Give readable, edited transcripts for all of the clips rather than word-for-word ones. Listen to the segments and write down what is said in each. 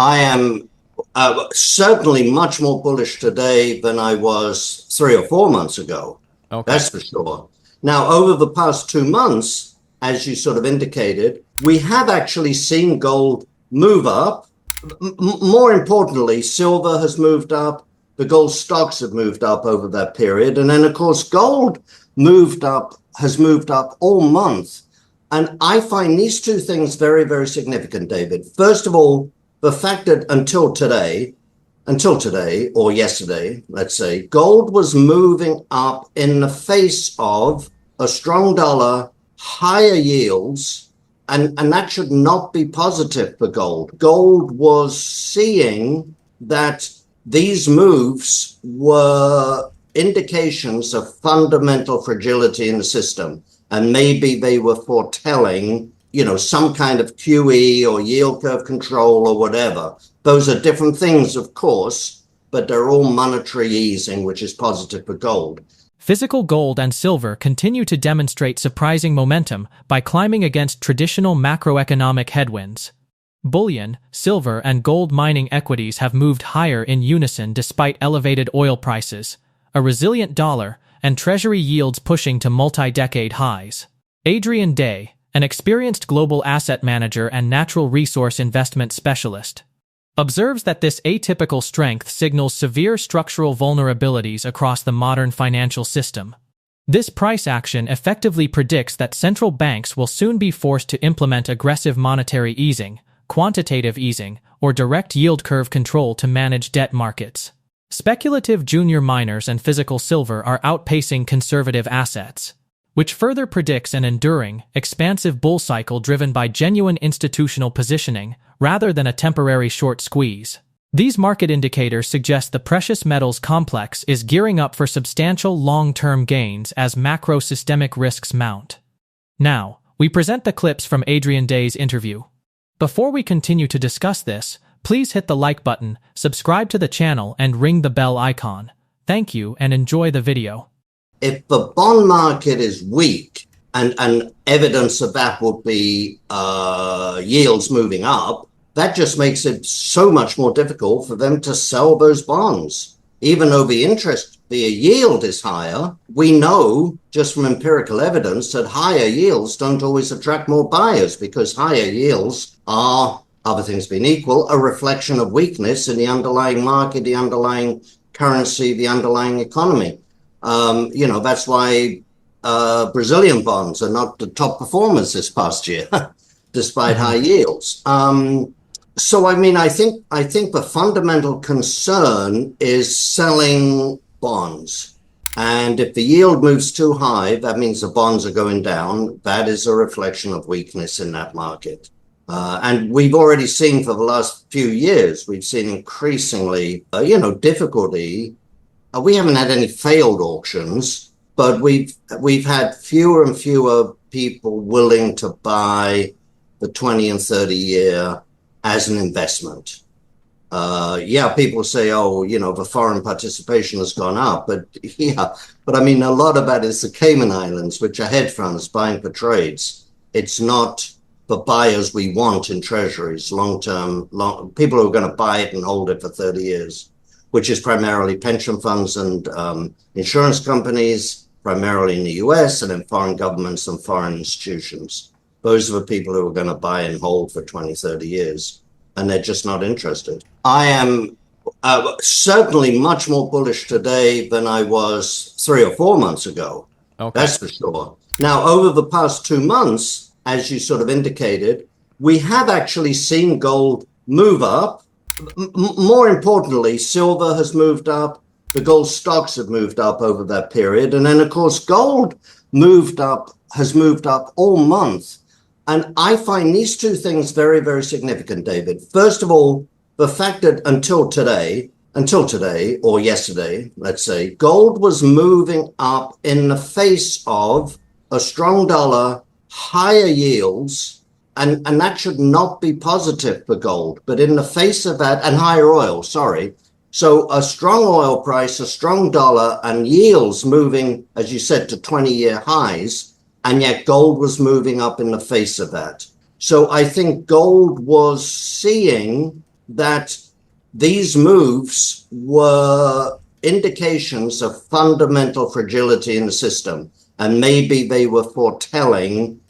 I am certainly much more bullish today than I was 3 or 4 months ago. Okay. That's for sure. Now, over the past 2 months, as you sort of indicated, we have actually seen gold move up. More importantly, silver has moved up. The gold stocks have moved up over that period. And then, of course, gold has moved up all month. And I find these two things very, very significant, David. First of all, the fact that until today, or yesterday, let's say, gold was moving up in the face of a strong dollar, higher yields, and that should not be positive for gold. Gold was seeing that these moves were indications of fundamental fragility in the system, and maybe they were foretelling, some kind of QE or yield curve control or whatever. Those are different things, of course, but they're all monetary easing, which is positive for gold. Physical gold and silver continue to demonstrate surprising momentum by climbing against traditional macroeconomic headwinds. Bullion, silver, and gold mining equities have moved higher in unison despite elevated oil prices, a resilient dollar, and Treasury yields pushing to multi-decade highs. Adrian, an experienced global asset manager and natural resource investment specialist, observes that this atypical strength signals severe structural vulnerabilities across the modern financial system. This price action effectively predicts that central banks will soon be forced to implement aggressive monetary easing, quantitative easing, or direct yield curve control to manage debt markets. Speculative junior miners and physical silver are outpacing conservative assets, which further predicts an enduring, expansive bull cycle driven by genuine institutional positioning rather than a temporary short squeeze. These market indicators suggest the precious metals complex is gearing up for substantial long-term gains as macro-systemic risks mount. Now, we present the clips from Adrianday's interview. Before we continue to discuss this, please hit the like button, subscribe to the channel, and ring the bell icon. Thank you and enjoy the video. If the bond market is weak, and evidence of that would be yields moving up, that just makes it so much more difficult for them to sell those bonds. Even though the yield is higher, we know just from empirical evidence that higher yields don't always attract more buyers, because higher yields are, other things being equal, a reflection of weakness in the underlying market, the underlying currency, the underlying economy. That's why Brazilian bonds are not the top performers this past year, despite high yields. I think the fundamental concern is selling bonds. And if the yield moves too high, that means the bonds are going down. That is a reflection of weakness in that market. And we've already seen for the last few years, we've seen increasingly, difficulty. We haven't had any failed auctions, but we've had fewer and fewer people willing to buy the 20 and 30 year as an investment. People say, the foreign participation has gone up, but a lot of that is the Cayman Islands, which are hedge funds buying for trades. It's not the buyers we want in treasuries, long-term, people who are going to buy it and hold it for 30 years, which is primarily pension funds and insurance companies, primarily in the US, and then foreign governments and foreign institutions. Those are the people who are going to buy and hold for 20, 30 years, and they're just not interested. I am certainly much more bullish today than I was 3 or 4 months ago. Okay. That's for sure. Now, over the past 2 months, as you sort of indicated, we have actually seen gold move up. More importantly, silver has moved up. The gold stocks have moved up over that period. And then, of course, gold has moved up all month. And I find these two things very, very significant, David. First of all, the fact that until today, or yesterday, let's say, gold was moving up in the face of a strong dollar, higher yields, and that should not be positive for gold. But in the face of that, and higher oil, sorry. So a strong oil price, a strong dollar, and yields moving, as you said, to 20-year highs, and yet gold was moving up in the face of that. So I think gold was seeing that these moves were indications of fundamental fragility in the system. And maybe they were foretelling,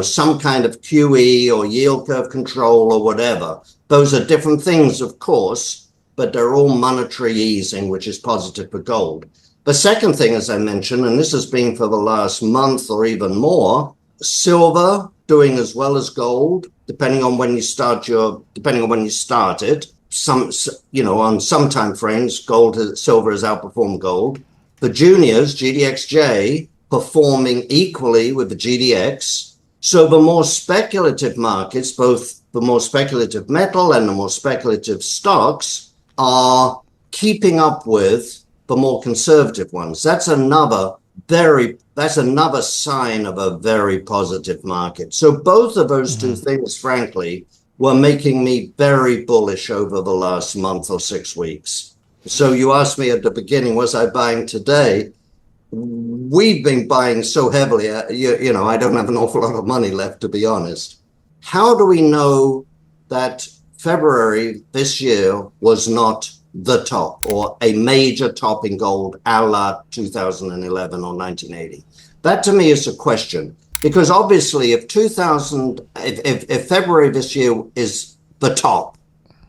some kind of QE or yield curve control or whatever. Those are different things, of course, but they're all monetary easing, which is positive for gold. The second thing, as I mentioned, and this has been for the last month or even more, silver doing as well as gold, depending on when you start it. On some time frames, silver has outperformed gold. The juniors, GDXJ, performing equally with the GDX. So the more speculative markets, both the more speculative metal and the more speculative stocks, are keeping up with the more conservative ones. That's another sign of a very positive market. So both of those two things, frankly, were making me very bullish over the last month or 6 weeks. So you asked me at the beginning, was I buying today? We've been buying so heavily, I don't have an awful lot of money left, to be honest. How do we know that February this year was not the top or a major top in gold a la 2011 or 1980? That to me is a question, because obviously if February this year is the top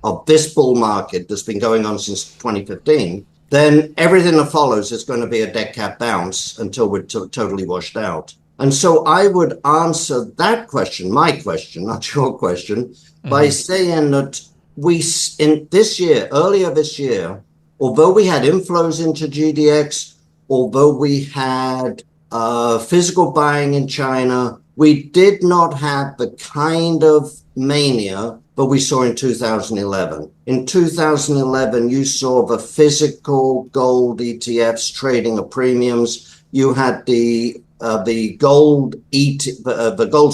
of this bull market that's been going on since 2015, then everything that follows is going to be a dead cat bounce until we're totally washed out. And so I would answer that question, my question, not your question, by saying that earlier this year, although we had inflows into GDX, although we had physical buying in China, we did not have the kind of mania that we saw in 2011. In 2011, you saw the physical gold ETFs trading at premiums. You had the gold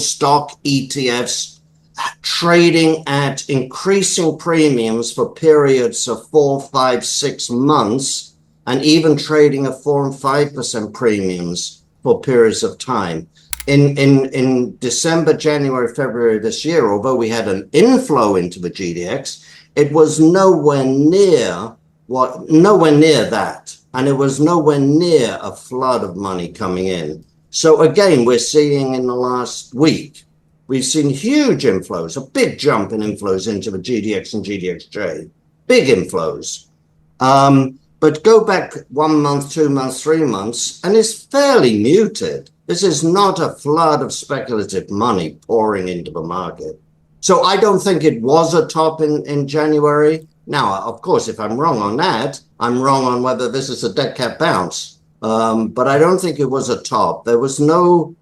stock ETFs trading at increasing premiums for periods of 4, 5, 6 months, and even trading at 4 and 5% premiums for periods of time. In December, January, February this year, although we had an inflow into the GDX, it was nowhere near that. And it was nowhere near a flood of money coming in. So again, we're seeing in the last week, we've seen huge inflows, a big jump in inflows into the GDX and GDXJ, big inflows. But go back 1 month, 2 months, 3 months, and it's fairly muted. This is not a flood of speculative money pouring into the market. So I don't think it was a top in January. Now, of course, if I'm wrong on that, I'm wrong on whether this is a dead cat bounce. But I don't think it was a top. There was no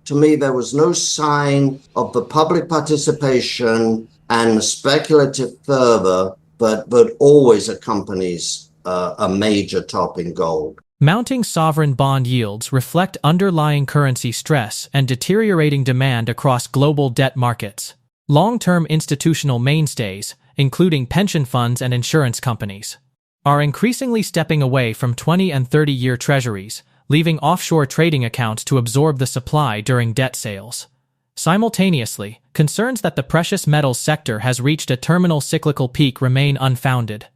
sign of the public participation and the speculative fervor, but always accompanies a major top in gold. Mounting sovereign bond yields reflect underlying currency stress and deteriorating demand across global debt markets. Long-term institutional mainstays, including pension funds and insurance companies, are increasingly stepping away from 20- and 30-year treasuries, leaving offshore trading accounts to absorb the supply during debt sales. Simultaneously, concerns that the precious metals sector has reached a terminal cyclical peak remain unfounded.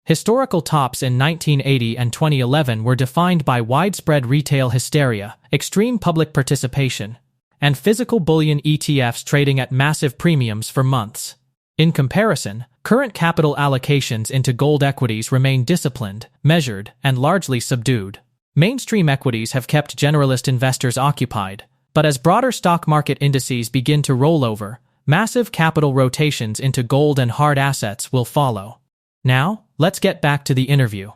Historical tops in 1980 and 2011 were defined by widespread retail hysteria, extreme public participation, and physical bullion ETFs trading at massive premiums for months. In comparison, current capital allocations into gold equities remain disciplined, measured, and largely subdued. Mainstream equities have kept generalist investors occupied, but as broader stock market indices begin to roll over, massive capital rotations into gold and hard assets will follow. Now, let's get back to the interview.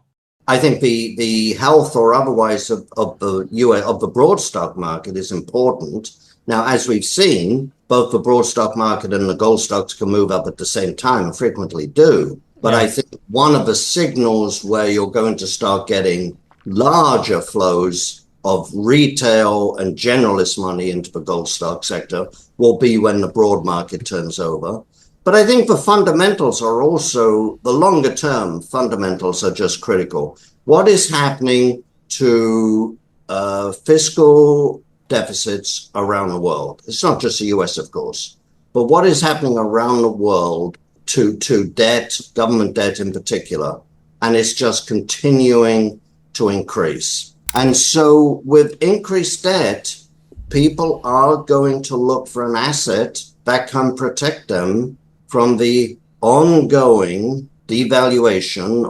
I think the health or otherwise of the broad stock market is important. Now, as we've seen, both the broad stock market and the gold stocks can move up at the same time and frequently do. But I think one of the signals where you're going to start getting larger flows of retail and generalist money into the gold stock sector will be when the broad market turns over. But I think the fundamentals are also, the longer term fundamentals are just critical. What is happening to fiscal deficits around the world? It's not just the US, of course, but what is happening around the world to debt, government debt in particular, and it's just continuing to increase. And so with increased debt, people are going to look for an asset that can protect them from the ongoing devaluation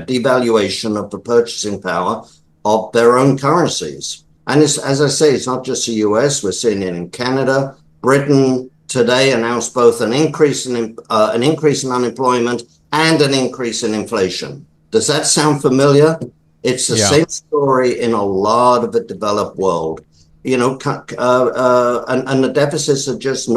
devaluation of the purchasing power of their own currencies. And it's, as I say, it's not just the US. We're seeing it in Canada. Britain today announced both an increase in unemployment and an increase in inflation. Does that sound familiar? It's the same story in a lot of the developed world. And the deficits are just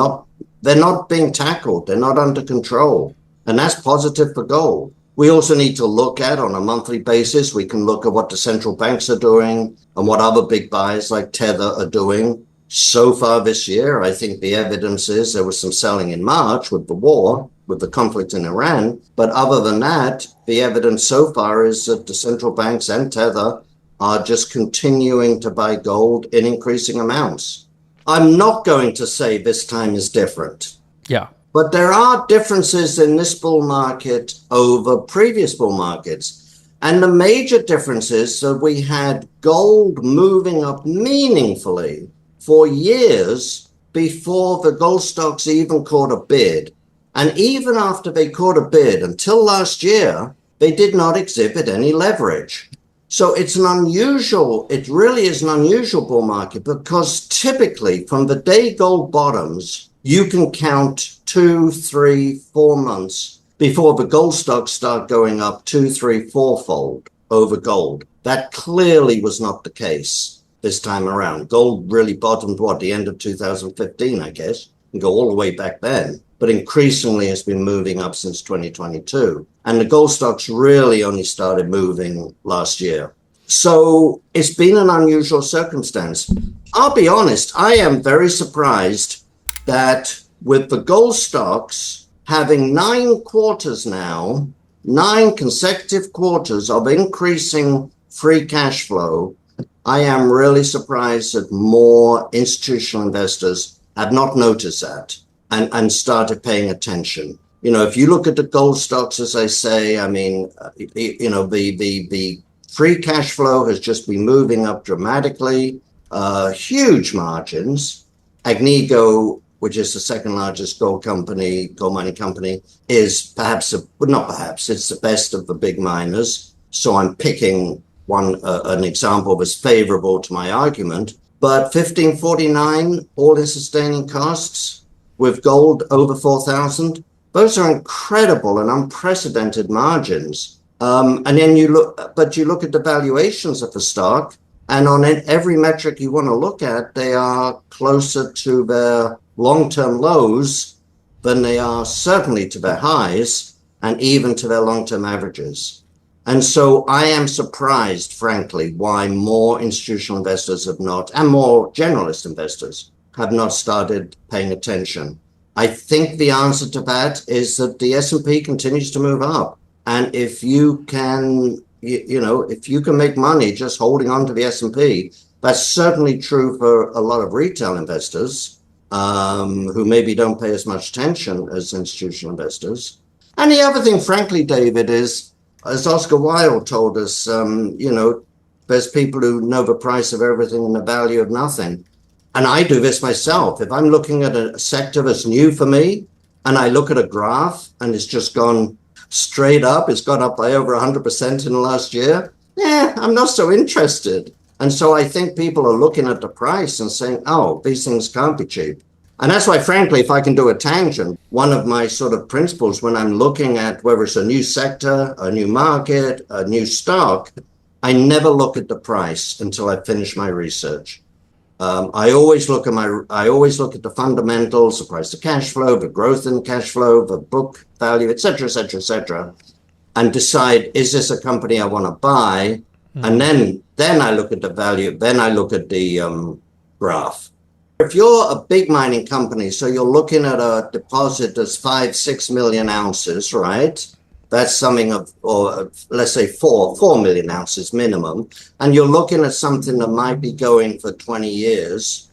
they're not being tackled. They're not under control. And that's positive for gold. We also need to look at, on a monthly basis, we can look at what the central banks are doing and what other big buyers like Tether are doing. So far this year, I think the evidence is there was some selling in March with the war, with the conflict in Iran. But other than that, the evidence so far is that the central banks and Tether are just continuing to buy gold in increasing amounts. I'm not going to say this time is different. Yeah. But there are differences in this bull market over previous bull markets. And the major difference is that we had gold moving up meaningfully for years before the gold stocks even caught a bid. And even after they caught a bid, until last year, they did not exhibit any leverage. So it really is an unusual bull market, because typically from the day gold bottoms, you can count 2, 3, 4 months before the gold stocks start going up 2, 3, 4-fold over gold. That clearly was not the case this time around. Gold really bottomed, the end of 2015, I guess, and go all the way back then. But increasingly has been moving up since 2022. And the gold stocks really only started moving last year. So it's been an unusual circumstance. I'll be honest, I am very surprised that with the gold stocks having 9 consecutive quarters of increasing free cash flow, I am really surprised that more institutional investors have not noticed that and started paying attention. If you look at the gold stocks, as I say, I mean, the free cash flow has just been moving up dramatically, huge margins. Agnico, which is the second largest gold mining company, is it's the best of the big miners. So I'm picking an example that's favorable to my argument. But 1549 all-in sustaining costs with gold over 4,000, those are incredible and unprecedented margins. And then you look at the valuations of the stock, and on every metric you want to look at, they are closer to their long-term lows than they are certainly to their highs and even to their long-term averages. And so I am surprised, frankly, why more institutional investors and more generalist investors have not started paying attention. I think the answer to that is that the S&P continues to move up. And if you can, if you can make money just holding on to the S&P, that's certainly true for a lot of retail investors who maybe don't pay as much attention as institutional investors. And the other thing, frankly, David, is, as Oscar Wilde told us, there's people who know the price of everything and the value of nothing. And I do this myself. If I'm looking at a sector that's new for me and I look at a graph and it's just gone straight up, it's gone up by over 100% in the last year, I'm not so interested. And so I think people are looking at the price and saying, oh, these things can't be cheap. And that's why, frankly, if I can do a tangent, one of my sort of principles when I'm looking at whether it's a new sector, a new market, a new stock, I never look at the price until I finish my research. I always look at the fundamentals, the price to cash flow, the growth in cash flow, the book value, et cetera, and decide, is this a company I want to buy? And then I look at the value, then I look at the graph. If you're a big mining company, so you're looking at a deposit that's 5-6 million ounces, right? That's something or let's say 4 million ounces minimum. And you're looking at something that might be going for 20 years.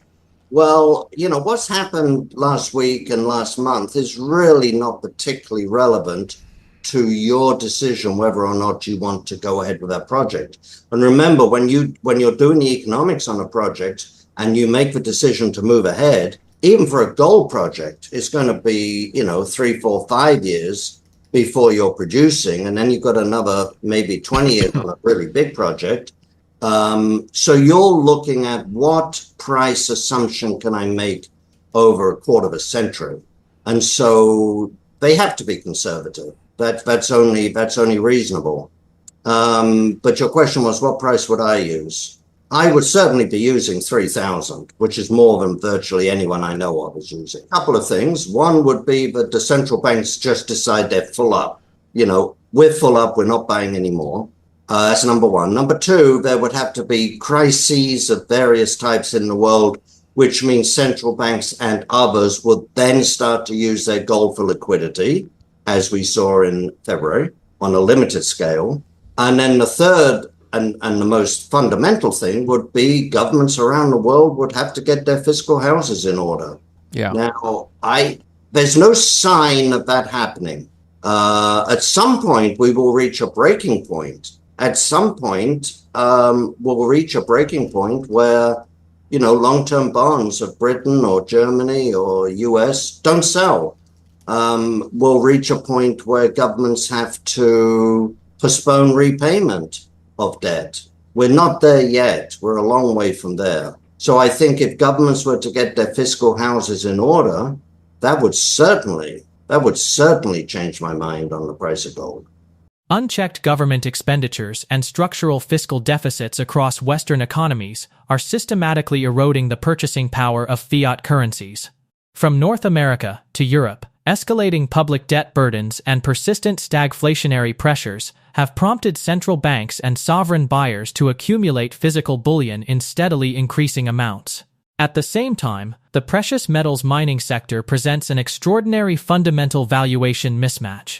Well, what's happened last week and last month is really not particularly relevant to your decision whether or not you want to go ahead with that project. And remember, when you're doing the economics on a project and you make the decision to move ahead, even for a gold project, it's going to be, 3, 4, 5 years before you're producing, and then you've got another maybe 20 years on a really big project. So you're looking at what price assumption can I make over a quarter of a century, and so they have to be conservative. That's only reasonable. But your question was, what price would I use? I would certainly be using 3,000, which is more than virtually anyone I know of is using. A couple of things. One would be that the central banks just decide they're full up. We're full up, we're not buying anymore. That's number one. Number two, there would have to be crises of various types in the world, which means central banks and others would then start to use their gold for liquidity, as we saw in February, on a limited scale. And then the third and the most fundamental thing would be governments around the world would have to get their fiscal houses in order. Yeah. Now, there's no sign of that happening. At some point, we will reach a breaking point. At some point, we'll reach a breaking point where, long-term bonds of Britain or Germany or US don't sell. We'll reach a point where governments have to postpone repayment of debt. We're not there yet. We're a long way from there. So I think if governments were to get their fiscal houses in order, that would certainly change my mind on the price of gold. Unchecked government expenditures and structural fiscal deficits across Western economies are systematically eroding the purchasing power of fiat currencies. From North America to Europe, escalating public debt burdens and persistent stagflationary pressures have prompted central banks and sovereign buyers to accumulate physical bullion in steadily increasing amounts. At the same time, the precious metals mining sector presents an extraordinary fundamental valuation mismatch.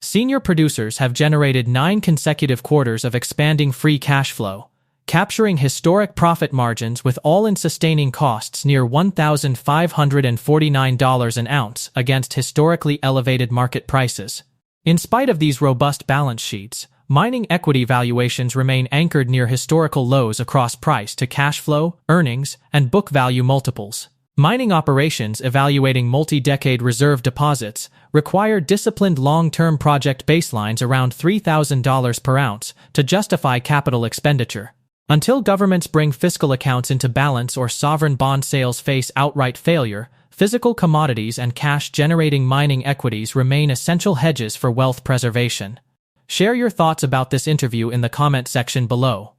Senior producers have generated 9 consecutive quarters of expanding free cash flow, capturing historic profit margins with all-in sustaining costs near $1,549 an ounce against historically elevated market prices. In spite of these robust balance sheets, mining equity valuations remain anchored near historical lows across price to cash flow, earnings, and book value multiples. Mining operations evaluating multi-decade reserve deposits require disciplined long-term project baselines around $3,000 per ounce to justify capital expenditure. Until governments bring fiscal accounts into balance or sovereign bond sales face outright failure, physical commodities and cash-generating mining equities remain essential hedges for wealth preservation. Share your thoughts about this interview in the comment section below.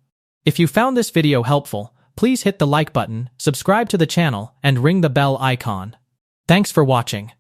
If you found this video helpful, please hit the like button, subscribe to the channel, and ring the bell icon. Thanks for watching.